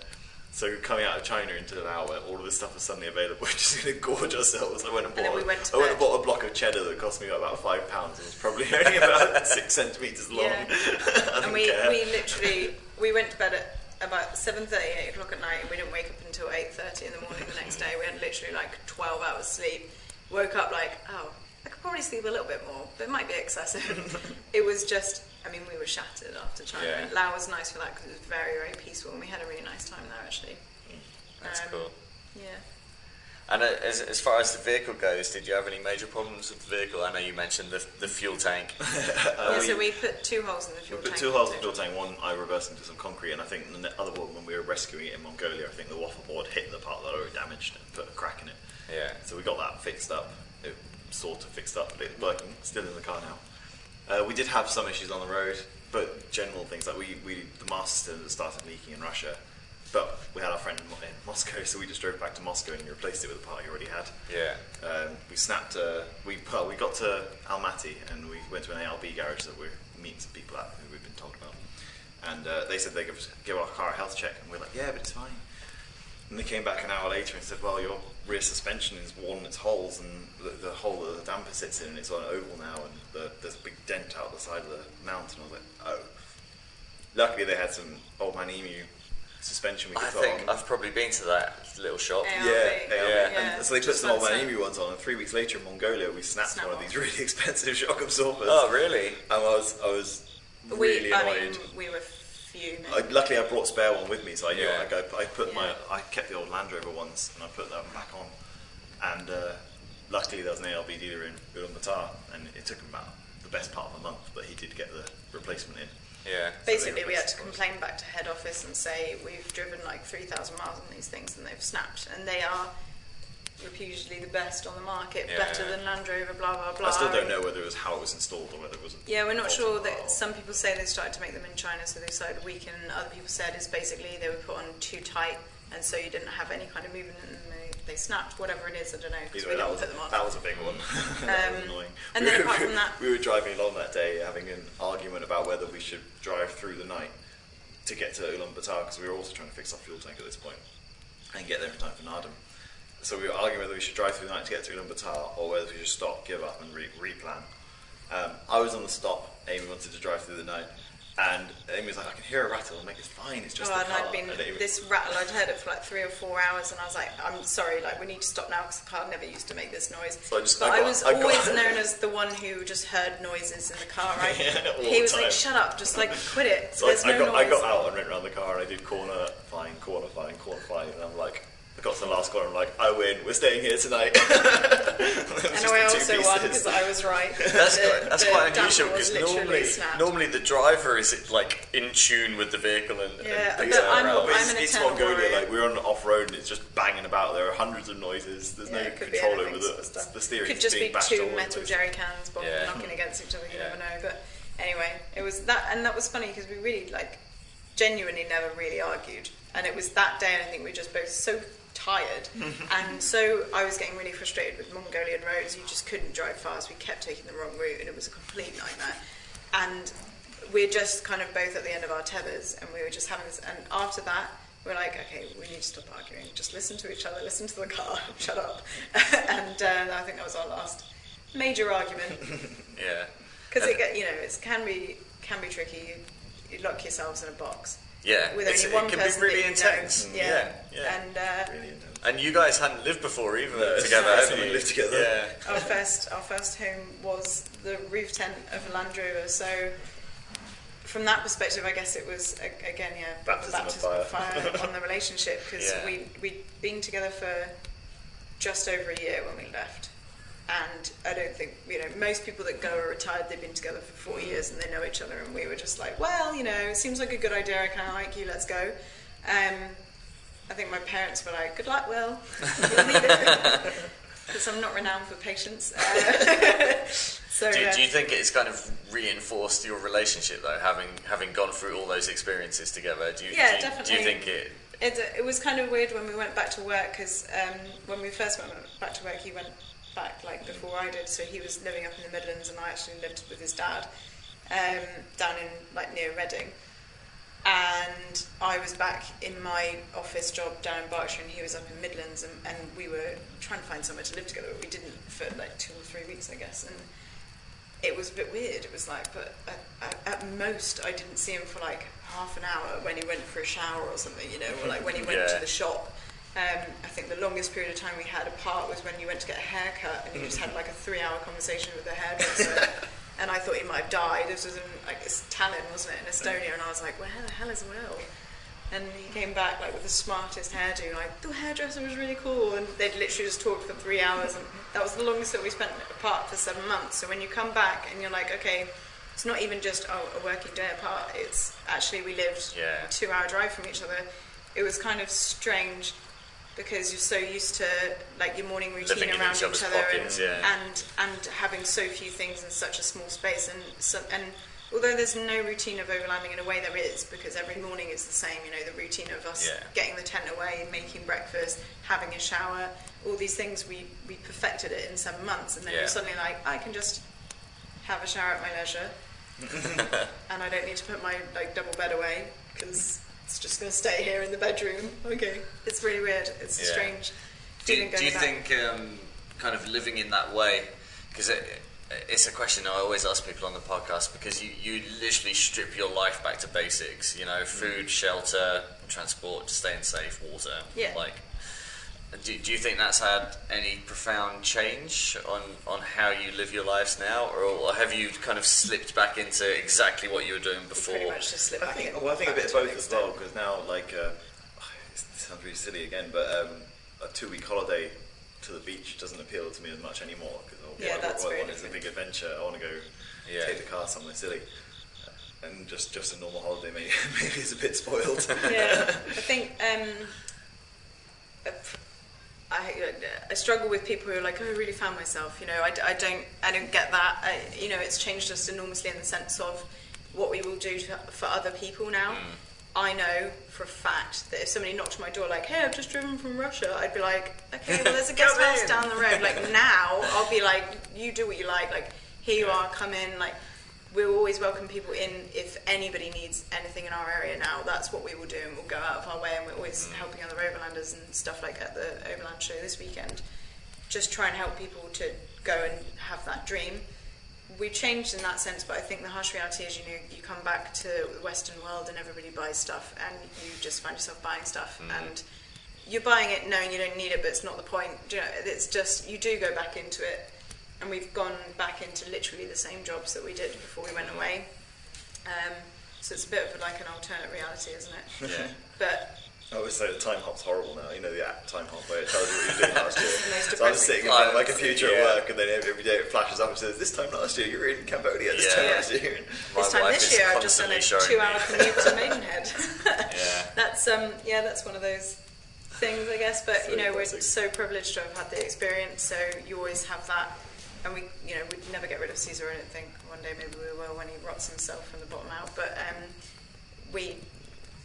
So coming out of China into Laos, where all of this stuff was suddenly available, we're just going to gorge ourselves. I went and bought a block of cheddar that cost me about £5. It was probably only about 6 centimetres long. Yeah. And we literally went to bed at about 7:30, 8 o'clock at night, and we didn't wake up until 8:30 in the morning the next day. We had literally like 12 hours sleep. Woke up like, oh, I could probably sleep a little bit more, but it might be excessive. It was just, I mean, we were shattered after China. Yeah. Laos was nice for that because it was very, very peaceful, and we had a really nice time there actually. That's cool. Yeah. And as far as the vehicle goes, did you have any major problems with the vehicle? I know you mentioned the fuel tank. So we put 2 holes in the fuel tank. We put 2 holes in the fuel tank. One I reversed into some concrete, and I think the other one, when we were rescuing it in Mongolia, I think the waffle board hit the part that I already damaged and put a crack in it. Yeah. So we got that fixed up. It sort of fixed up, but it's working. Still in the car now. We did have some issues on the road, but general things like the master cylinder started leaking in Russia. But we had our friend in Moscow, so we just drove back to Moscow and replaced it with a part he already had. Yeah. We snapped. We got to Almaty and we went to an ALB garage that we're meeting some people at who we've been told about, and they said they could give our car a health check, and we're like, yeah, but it's fine. And they came back an hour later and said, well, your rear suspension is worn its holes, and the hole that the damper sits in, it's on an oval now, and there's a big dent out the side of the mount. And I was like, oh. Luckily, they had some old man emu suspension we could put on. I think I've probably been to that little shop. ALB. Yeah. And so they put some old man emu ones on, and 3 weeks later in Mongolia, we snapped one of these really expensive shock absorbers. Oh, really? And I was really annoyed. I mean, we were fuming. Luckily, I brought a spare one with me, so I knew I kept the old Land Rover ones, and I put that back on. And luckily, there was an ALB dealer in Ulaanbaatar, and it took him about the best part of a month, but he did get the replacement in. Yeah. Basically, we had to complain back to head office and say we've driven like 3,000 miles on these things and they've snapped, and they are usually the best on the market, better than Land Rover, blah blah blah. I still don't know whether it was how it was installed or whether it was. Yeah, we're not sure. That some people say they started to make them in China, so they started weak, and other people said it's basically they were put on too tight, and so you didn't have any kind of movement, and they snapped. Whatever it is, I don't know, because we didn't put them on. That was a big one. That was annoying. And then apart from that, we were driving along that day, having an argument about whether we should drive through the night to get to Ulaanbaatar, because we were also trying to fix our fuel tank at this point and get there in time for Nardam. So we were arguing whether we should drive through the night to get to Ulaanbaatar or whether we should stop, give up, and replan. I was on the stop. Amy wanted to drive through the night, and Amy was like, "I can hear a rattle. I'm like, it's fine. It's just the car." This rattle, I'd heard it for like 3 or 4 hours, and I was like, "I'm sorry, like we need to stop now because the car never used to make this noise." So I was always known as the one who just heard noises in the car, right? He was like, "Shut up, just like quit it." So I got out and went around the car, and I did corner fine, and I'm like, I got to the last corner, I'm like, I win, we're staying here tonight. And I also won because I was right. That's quite unusual, because normally the driver is like in tune with the vehicle and things I'm around. It's Mongolia, like we're on off-road and it's just banging about, there are hundreds of noises, there's no control over the steering. Could just be 2 metal jerry cans knocking against each other, you never know. But anyway, it was that, and that was funny because we really genuinely never really argued, and it was that day, and I think we were just both so tired, and so I was getting really frustrated with Mongolian roads. You just couldn't drive fast. We kept taking the wrong route, and it was a complete nightmare. And we're just kind of both at the end of our tethers, and we were just having this. And after that, we're like, okay, we need to stop arguing. Just listen to each other, listen to the car, shut up. And I think that was our last major argument. Yeah, because it can be tricky. You lock yourselves in a box. Yeah, with only one it can person be really that intense. You know. Yeah. Really intense. And you guys hadn't lived before either together, have you? lived together. Yeah. Our first home was the roof tent of a Land Rover, so from that perspective, I guess it was again, baptism of fire on the relationship, because we'd been together for just over a year when we left. And I don't think, most people that go are retired, they've been together for 4 years and they know each other, and we were just like, well, it seems like a good idea, I kind of like you, let's go. I think my parents were like, good luck, Will. You'll need it. Because I'm not renowned for patience. So, do you think it's kind of reinforced your relationship, though, having gone through all those experiences together? Definitely. Do you think it... It was kind of weird when we went back to work, because when we first went back to work, he went back before I did, so he was living up in the Midlands and I actually lived with his dad down in near Reading, and I was back in my office job down in Berkshire and he was up in Midlands, and we were trying to find somewhere to live together, but we didn't for 2 or 3 weeks, I guess, and it was a bit weird. It was but at most I didn't see him for half an hour when he went for a shower or something, or when he went to the shop. I think the longest period of time we had apart was when you went to get a haircut and you just had a 3-hour conversation with the hairdresser. And I thought he might have died. This was in Tallinn, wasn't it, in Estonia? And I was like, where the hell is Will? And he came back with the smartest hairdo, the hairdresser was really cool. And they'd literally just talked for 3 hours, and that was the longest that we spent apart for 7 months. So when you come back and you're like, okay, it's not even just a working day apart, it's actually we lived a 2-hour drive from each other. It was kind of strange, because you're so used to your morning routine living around each other pockets, and having so few things in such a small space, and although there's no routine of overlanding, in a way there is, because every morning is the same, the routine of us getting the tent away, making breakfast, having a shower, all these things, we perfected it in 7 months, and then you're suddenly I can just have a shower at my leisure and I don't need to put my double bed away because it's just going to stay here in the bedroom. Okay. It's really weird. It's strange. Do you think kind of living in that way, because it's a question I always ask people on the podcast, because you literally strip your life back to basics, food, shelter, transport, staying safe, water. Yeah. Do you think that's had any profound change on how you live your lives now, or have you kind of slipped back into exactly what you were doing before? Pretty much just slipped back in. I think a bit of both as well, because now it sounds really silly again, but a 2-week holiday to the beach doesn't appeal to me as much anymore, because what I want is a big adventure. I want to go take the car somewhere silly. And just a normal holiday maybe is a bit spoiled. Yeah, I think I struggle with people who are I really found myself. I don't get that. It's changed us enormously in the sense of what we will do for other people now. I know for a fact that if somebody knocked on my door hey, I've just driven from Russia, I'd be like, okay, well there's a guest house down the road. Now I'll be you do what you like. Here you are, come in. We'll always welcome people in. If anybody needs anything in our area now, that's what we will do, and we'll go out of our way, and we're always helping other overlanders and stuff at the Overland Show this weekend. Just try and help people to go and have that dream. We changed in that sense, but I think the harsh reality is, you come back to the Western world and everybody buys stuff, and you just find yourself buying stuff, and you're buying it knowing you don't need it, but it's not the point. It's just, you do go back into it. And we've gone back into literally the same jobs that we did before we went away. So it's a bit of an alternate reality, isn't it? Yeah. But I always say the time hop's horrible now. The app Time Hop, where it tells you what you were doing last year. So I was sitting in front of my computer at work, and then every day it flashes up and says, this time last year you were in Cambodia, this time last year. This time this year I've just done a 2-hour commute to Maidenhead. That's one of those things, I guess. But we're so privileged to have had the experience, so you always have that. And we'd never get rid of Caesar. I don't think. One day maybe we will, when he rots himself from the bottom out. But we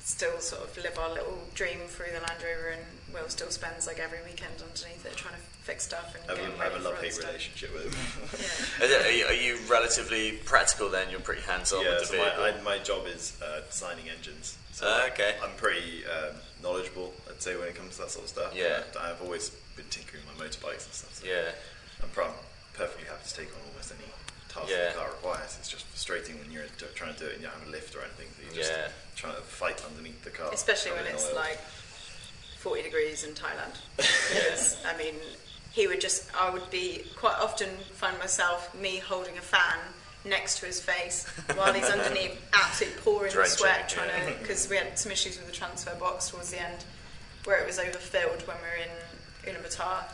still sort of live our little dream through the Land Rover, and Will still spends every weekend underneath it trying to fix stuff and I have a love-hate relationship with him. Are you relatively practical then? You're pretty hands-on with the vehicle? My job is designing engines. So okay. I'm pretty knowledgeable, I'd say, when it comes to that sort of stuff. Yeah. I've always been tinkering with my motorbikes and stuff. So yeah. I'm perfectly happy to take on almost any task the car requires. bikes, it's just frustrating when you're trying to do it and you don't have a lift or anything. So you're just trying to fight underneath the car. Especially when it's like 40 degrees in Thailand. Because, I mean, I would be quite often find myself, me holding a fan next to his face while he's underneath, absolutely pouring sweat, because we had some issues with the transfer box towards the end where it was overfilled when we were in Ulaanbaatar,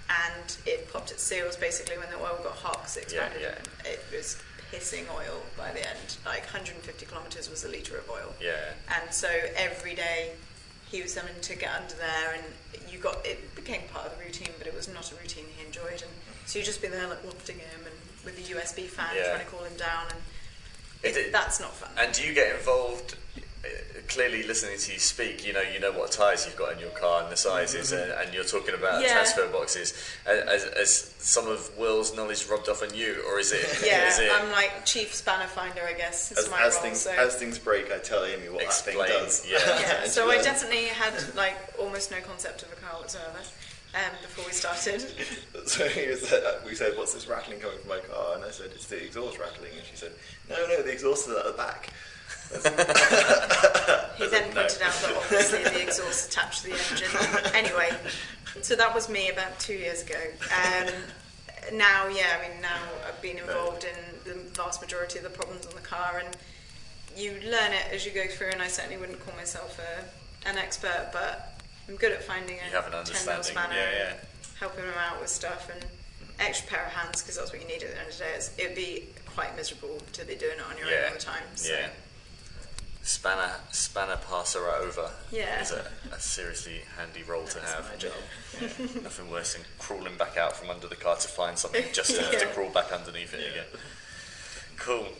and it popped its seals basically when the oil got hot because it expanded. It was pissing oil by the end. Like 150 kilometres was a litre of oil. And so every day he was having to get under there, and it became part of the routine, but it was not a routine he enjoyed. And so you'd just be there like wafting him and with the USB fan trying to cool him down, and that's not fun. And do you get involved? Clearly, listening to you speak, you know what tyres you've got in your car and the sizes, and you're talking about transfer boxes. As some of Will's knowledge rubbed off on you, or is it? I'm like chief spanner finder, I guess. As things break, I tell Amy what that thing does. So I definitely had like almost no concept of a car whatsoever before we started. So we said, "What's this rattling coming from my car?" And I said, "It's the exhaust rattling." And she said, "No, the exhaust is at the back." He then pointed out that obviously the exhaust attached to the engine. Anyway, so that was me about 2 years ago. Now I've been involved in the vast majority of the problems on the car, and you learn it as you go through, and I certainly wouldn't call myself an expert, but I'm good at finding a 10mm spanner and helping them out with stuff, and extra pair of hands, because that's what you need at the end of the day. It'd be quite miserable to be doing it on your own all the time. So. Spanner passer over is a seriously handy role to have. My job. Nothing worse than crawling back out from under the car to find something just to have to crawl back underneath it again. Cool.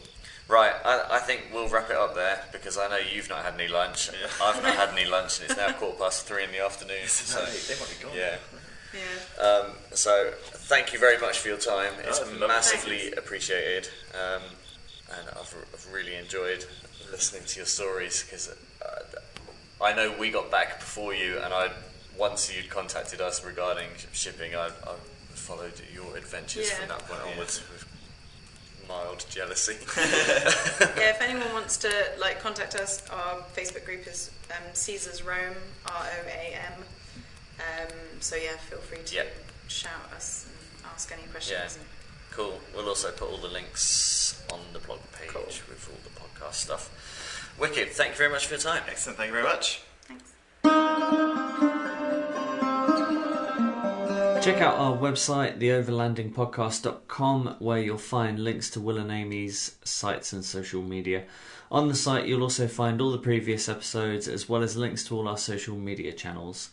Right, I think we'll wrap it up there, because I know you've not had any lunch. I've not had any lunch, and it's now 3:15 in the afternoon. So they might be gone. So thank you very much for your time. It's massively appreciated, and I've really enjoyed listening to your stories, because I know we got back before you, and once you'd contacted us regarding shipping, I followed your adventures from that point onwards with mild jealousy. If anyone wants to contact us, our Facebook group is Caesars Rome, ROAM. So feel free to shout us and ask any questions. Cool. We'll also put all the links on the blog page with all the podcast stuff. Wicked. Thank you very much for your time. Excellent. Thank you very much. Thanks. Check out our website, theoverlandingpodcast.com, where you'll find links to Will and Amy's sites and social media. On the site, you'll also find all the previous episodes, as well as links to all our social media channels.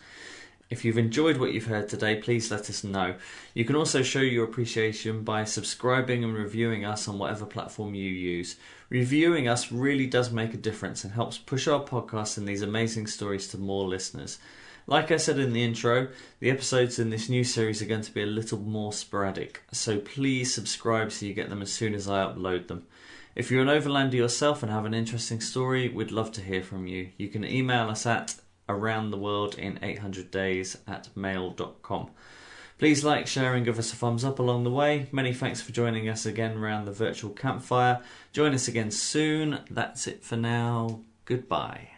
If you've enjoyed what you've heard today, please let us know. You can also show your appreciation by subscribing and reviewing us on whatever platform you use. Reviewing us really does make a difference and helps push our podcast and these amazing stories to more listeners. Like I said in the intro, the episodes in this new series are going to be a little more sporadic, so please subscribe so you get them as soon as I upload them. If you're an overlander yourself and have an interesting story, we'd love to hear from you. You can email us at aroundtheworldin800days@mail.com. Please like, share and give us a thumbs up along the way. Many thanks for joining us again around the virtual campfire. Join us again soon. That's it for now. Goodbye.